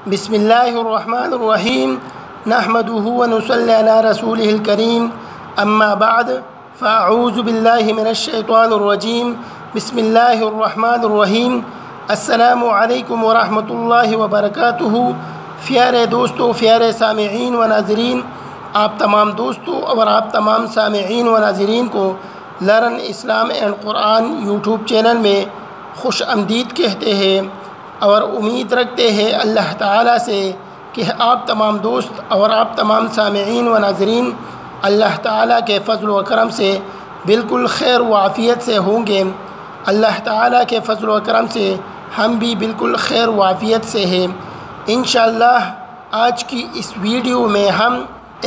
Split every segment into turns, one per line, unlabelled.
بسم اللہ الرحمن الرحیم نحمدہ ونصلی علی رسولہ الکریم اما بعد فاعوذ باللہ من الشیطان الرجیم بسم اللہ الرحمن الرحیم السلام علیکم ورحمۃ اللہ وبرکاتہ۔ پیارے دوستو، پیارے سامعین و ناظرین، آپ تمام دوستوں اور آپ تمام سامعین و ناظرین کو learn Islam and Quran YouTube channel میں خوش آمدید کہتے ہیں اور امید رکھتے ہیں اللہ تعالیٰ سے کہ آپ تمام دوست اور آپ تمام سامعین و ناظرین اللہ تعالیٰ کے فضل و کرم سے بالکل خیر و عافیت سے ہوں گے۔ اللہ تعالیٰ کے فضل و کرم سے ہم بھی بالکل خیر و عافیت سے ہیں۔ انشاءاللہ آج کی اس ویڈیو میں ہم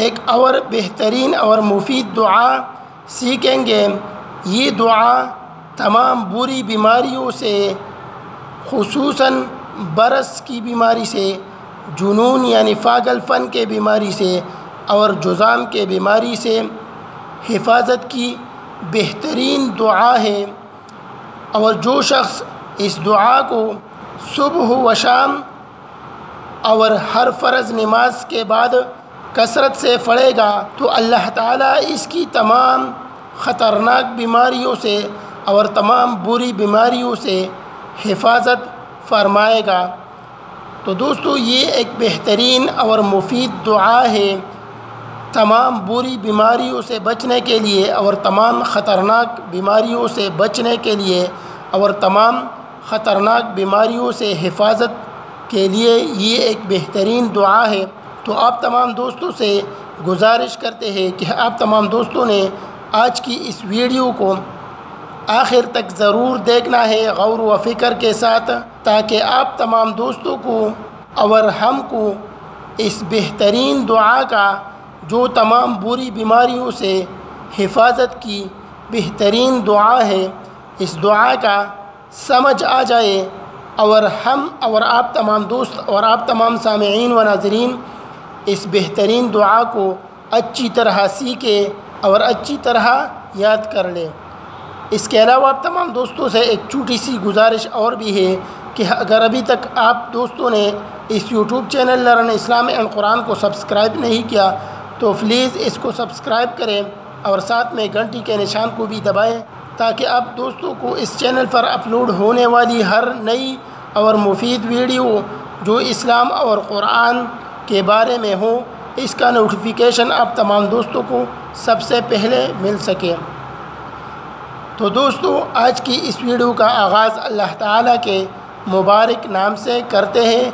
ایک اور بہترین اور مفید دعا سیکھیں گے۔ یہ دعا تمام بری بیماریوں سے، خصوصاً برس کی بیماری سے، جنون یعنی پاگل فن کے بیماری سے اور جذام کے بیماری سے حفاظت کی بہترین دعا ہے، اور جو شخص اس دعا کو صبح و شام اور ہر فرض نماز کے بعد کثرت سے پڑھے گا تو اللہ تعالیٰ اس کی تمام خطرناک بیماریوں سے اور تمام بری بیماریوں سے حفاظت فرمائے گا۔ تو دوستو، یہ ایک بہترین اور مفید دعا ہے تمام بری بیماریوں سے بچنے کے لیے اور تمام خطرناک بیماریوں سے بچنے کے لیے اور تمام خطرناک بیماریوں سے حفاظت کے لیے یہ ایک بہترین دعا ہے۔ تو آپ تمام دوستوں سے گزارش کرتے ہیں کہ آپ تمام دوستوں نے آج کی اس ویڈیو کو آخر تک ضرور دیکھنا ہے غور و فکر کے ساتھ، تاکہ آپ تمام دوستوں کو اور ہم کو اس بہترین دعا کا، جو تمام بری بیماریوں سے حفاظت کی بہترین دعا ہے، اس دعا کا سمجھ آ جائے اور ہم اور آپ تمام دوست اور آپ تمام سامعین و ناظرین اس بہترین دعا کو اچھی طرح سیکھیں اور اچھی طرح یاد کر لیں۔ اس کے علاوہ آپ تمام دوستوں سے ایک چھوٹی سی گزارش اور بھی ہے کہ اگر ابھی تک آپ دوستوں نے اس YouTube channel learn Islam and Quran کو سبسکرائب نہیں کیا تو پلیز اس کو سبسکرائب کریں اور ساتھ میں گھنٹی کے نشان کو بھی دبائیں، تاکہ آپ دوستوں کو اس چینل پر اپلوڈ ہونے والی ہر نئی اور مفید ویڈیو جو اسلام اور قرآن کے بارے میں ہو، اس کا نوٹیفیکیشن آپ تمام دوستوں کو سب سے پہلے مل سکے۔ تو دوستو، آج کی اس ویڈیو کا آغاز اللہ تعالیٰ کے مبارک نام سے کرتے ہیں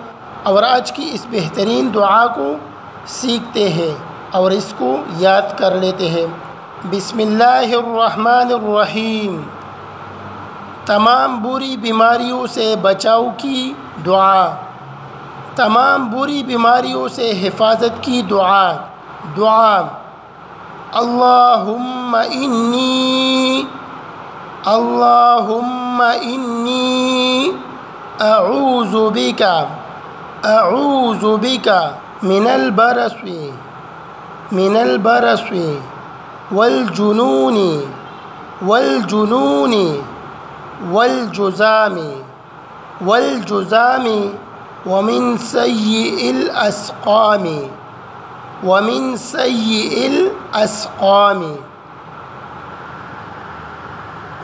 اور آج کی اس بہترین دعا کو سیکھتے ہیں اور اس کو یاد کر لیتے ہیں۔ بسم اللہ الرحمن الرحیم۔ تمام بری بیماریوں سے بچاؤ کی دعا، تمام بری بیماریوں سے حفاظت کی دعا۔ اللہم انی اعوذ بک من البرص والجنون والجذام ومن سیء الاسقام۔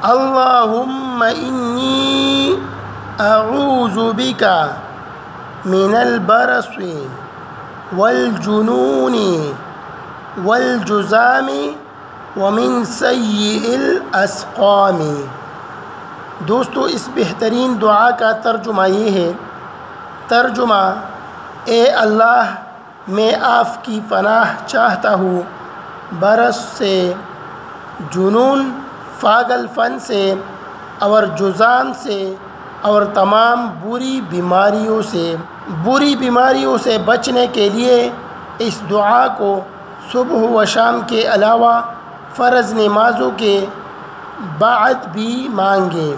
اللہم انی اعوذ بک من البرص والجنون والجذام ومن سیء الاسقام۔ دوستو، اس بہترین دعا کا ترجمہ یہ ہے۔ ترجمہ: اے اللہ، میں آپ کی پناہ چاہتا ہوں برس سے، جنون پاگل فن سے اور جذام سے اور تمام بری بیماریوں سے بچنے کے لیے اس دعا کو صبح و شام کے علاوہ فرض نمازوں کے بعد بھی مانگیں۔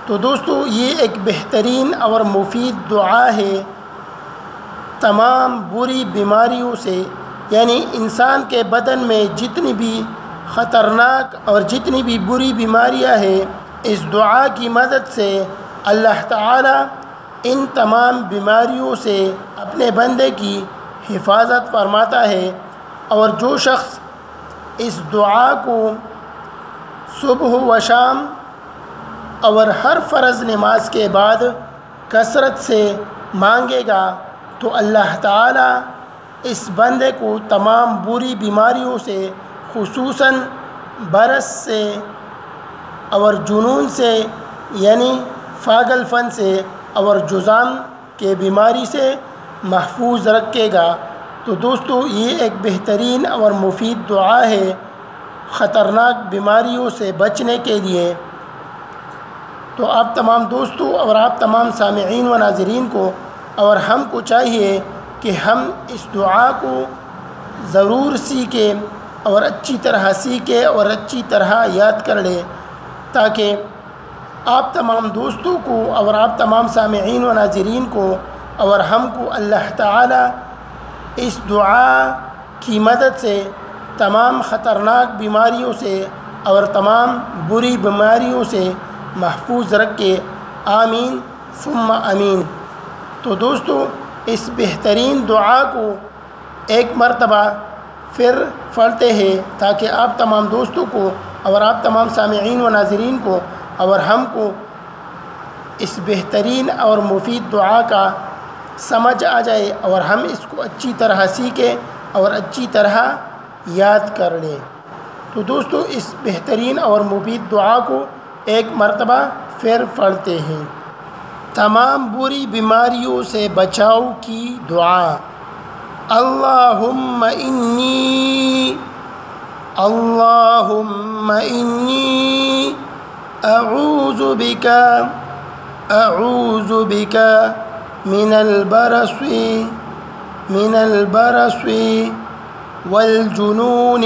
تو دوستو، یہ ایک بہترین اور مفید دعا ہے تمام بری بیماریوں سے، یعنی انسان کے بدن میں جتنی بھی خطرناک اور جتنی بھی بری بیماریاں ہیں، اس دعا کی مدد سے اللہ تعالیٰ ان تمام بیماریوں سے اپنے بندے کی حفاظت فرماتا ہے۔ اور جو شخص اس دعا کو صبح و شام اور ہر فرض نماز کے بعد کثرت سے مانگے گا تو اللہ تعالیٰ اس بندے کو تمام بری بیماریوں سے، خصوصاً برس سے اور جنون سے یعنی پاگل پن سے اور جذام کے بیماری سے محفوظ رکھے گا۔ تو دوستو یہ ایک بہترین اور مفید دعا ہے خطرناک بیماریوں سے بچنے کے لیے۔ تو آپ تمام دوستوں اور آپ تمام سامعین و ناظرین کو اور ہم کو چاہیے کہ ہم اس دعا کو ضرور سیکھیں اور اچھی طرح سیکھیں اور اچھی طرح یاد کر لیں، تاکہ آپ تمام دوستوں کو اور آپ تمام سامعین و ناظرین کو اور ہم کو اللہ تعالیٰ اس دعا کی مدد سے تمام خطرناک بیماریوں سے اور تمام بری بیماریوں سے محفوظ رکھے۔ آمین ثم آمین۔ تو دوستو اس بہترین دعا کو ایک مرتبہ پھر پڑھتے ہیں تاکہ آپ تمام دوستوں کو اور آپ تمام سامعین و ناظرین کو اور ہم کو اس بہترین اور مفید دعا کا سمجھ آ جائے اور ہم اس کو اچھی طرح سیکھیں اور اچھی طرح یاد کر لیں۔ تو دوستو اس بہترین اور مفید دعا کو ایک مرتبہ پھر پڑھتے ہیں۔ تمام بری بیماریوں سے بچاؤ کی دعا۔ اللہم انی اعوذ بک من البرص والجنون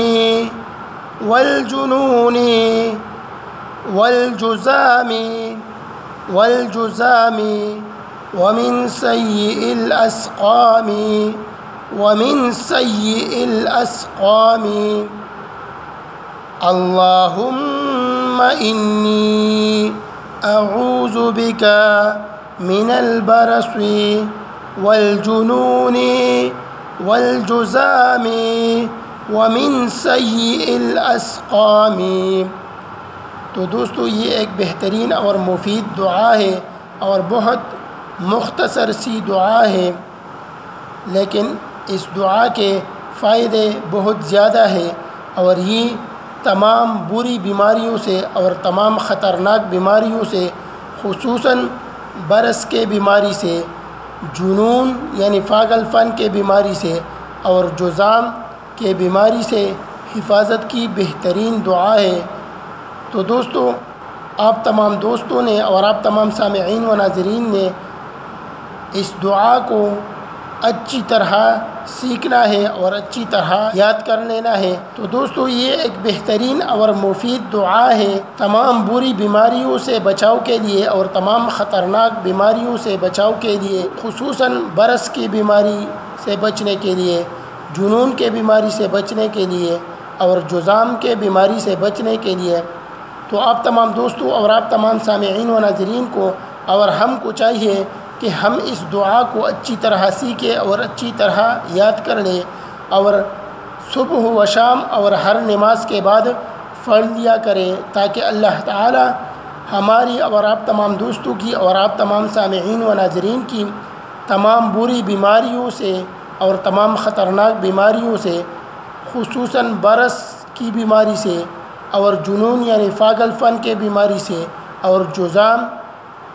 والجذام ومن سیء الاسقام اللہم انی اعوذ بک من البرص والجنون والجذام ومن سیء الاسقام۔ تو دوستو یہ ایک بہترین اور مفید دعا ہے اور بہت مختصر سی دعا ہے، لیکن اس دعا کے فائدے بہت زیادہ ہیں اور یہ تمام بری بیماریوں سے اور تمام خطرناک بیماریوں سے، خصوصاً برس کے بیماری سے، جنون یعنی پاگل پن کے بیماری سے اور جذام کے بیماری سے حفاظت کی بہترین دعا ہے۔ تو دوستو آپ تمام دوستوں نے اور آپ تمام سامعین و ناظرین نے اس دعا کو اچھی طرح سیکھنا ہے اور اچھی طرح یاد کر لینا ہے۔ تو دوستو یہ ایک بہترین اور مفید دعا ہے تمام بری بیماریوں سے بچاؤ کے لیے اور تمام خطرناک بیماریوں سے بچاؤ کے لیے، خصوصاً برس کی بیماری سے بچنے کے لیے، جنون کے بیماری سے بچنے کے لیے اور جذام کے بیماری سے بچنے کے لیے۔ تو آپ تمام دوستوں اور آپ تمام سامعین و ناظرین کو اور ہم کو چاہیے کہ ہم اس دعا کو اچھی طرح سیکھیں اور اچھی طرح یاد کر لیں اور صبح و شام اور ہر نماز کے بعد پڑھ لیا کریں، تاکہ اللہ تعالی ہماری اور آپ تمام دوستوں کی اور آپ تمام سامعین و ناظرین کی تمام بری بیماریوں سے اور تمام خطرناک بیماریوں سے، خصوصاً برس کی بیماری سے اور جنون یعنی پاگل پن کے بیماری سے اور جذام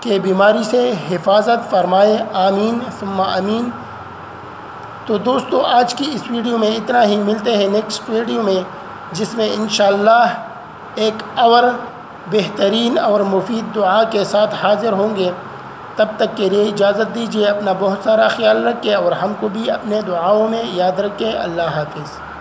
کے بیماری سے حفاظت فرمائے۔ آمین ثم آمین۔ تو دوستو آج کی اس ویڈیو میں اتنا ہی، ملتے ہیں نیکسٹ ویڈیو میں جس میں انشاءاللہ ایک اور بہترین اور مفید دعا کے ساتھ حاضر ہوں گے۔ تب تک کے لیے اجازت دیجیے، اپنا بہت سارا خیال رکھیں اور ہم کو بھی اپنے دعاؤں میں یاد رکھیں۔ اللہ حافظ۔